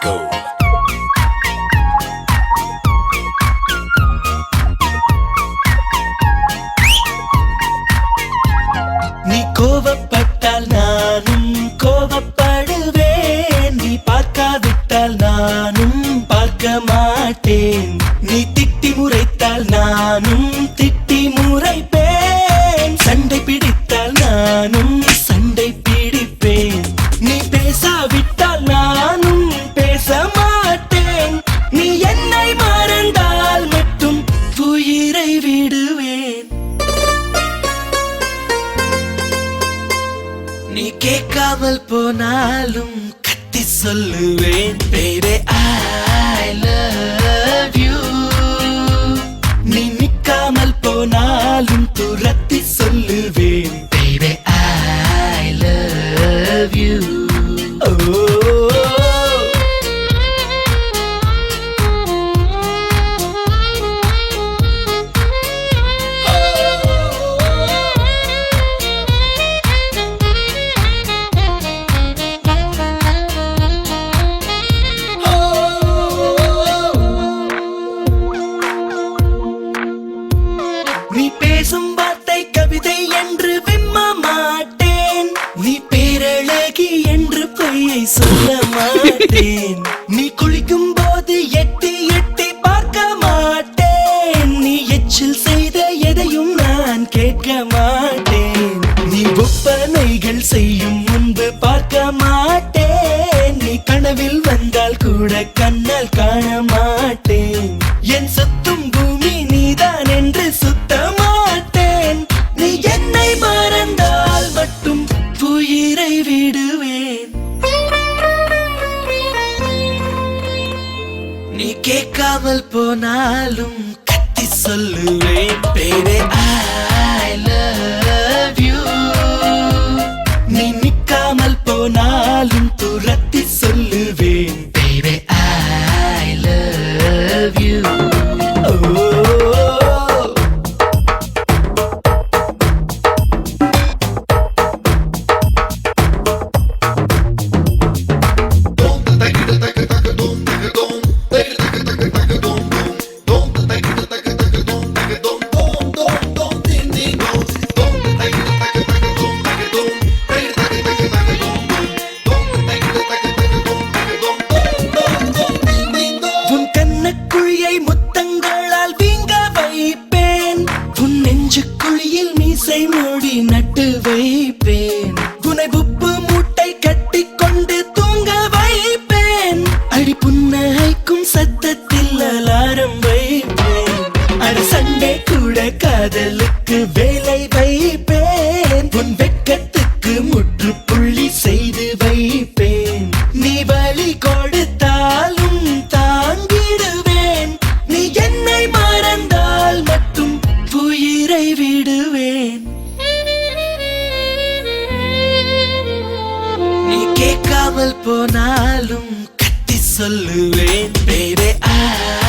go. நீ கோபப்பட்டால் நானும் கோபப்படுவேன். நீ பார்க்காவிட்டால் நானும் பார்க்க மாட்டேன். நீ திட்டி முறைத்தால் நானும் திட்டி முறைப்பேன். சண்டை பிடித்தால் நானும் சண்டை பிடிப்பேன். நீ பேசாவிட்டால் நானும் பேச மாட்டேன். நீ என்னை மறந்தால் மட்டும் உயிரை விடுவேன். நீ கேட்காமல் போனாலும் கத்தி சொல்லுவேன். Baby I love you. நீ நிக்காமல் போனாலும் துரத்தி சொல்லுவேன். Baby I love you. Oh. நீ பேசும் வார்த்தை கவிதை என்று விம்ம மாட்டேன். நீ பேரழகி என்று பொய்யை சொல்ல மாட்டேன். நீ குளிக்கும் போது எட்டி எட்டி பார்க்க மாட்டேன். நீ எச்சில் செய்த எதையும் நான் கேட்க மாட்டேன். நீ ஒப்பனைகள் செய்யும் முன்பு பார்க்க மாட்டேன். நீ கனவில் வந்தால் கூட கண்ணால் காண மாட்டேன். என் சுத்தும் பூமி நீதான் என்று சுத்த மாட்டேன். நீ என்னை மறந்தால் மட்டும் உயிரை விடுவேன். நீ கேட்காமல் போனாலும் கத்தி சொல்லுவேன். Baby I love you. நீ நிக்காமல் போனாலும் துரத்தி சொல்லுவேன். Baby I love you. Oh. உன் கண்ணக்குழியை முத்தங்களால் வீங்க வைப்பேன். உன் நெஞ்சு குழியில் மீசை மூடி நட்டு வைப்பேன். உன்னை உப்பு மூட்டை கட்டி கொண்டு தூங்க வைப்பேன். அடி புன்னகைக்கும் சத்தத்தில் அலாரம் வைப்பேன். அடி சண்டை கூட காதலுக்கு வேலை வைப்பேன். உன் வெட்கத்துக்கு முற்றுப்புள்ளி செய்து வைப்பேன். நீ வலி கொடுத்தாலும் தாங்கிடுவேன். நீ என்னை மறந்தால் மட்டும் உயிரை விடுவேன். நீ கேட்காமல் போனாலும் கத்தி சொல்லுவேன். Baby I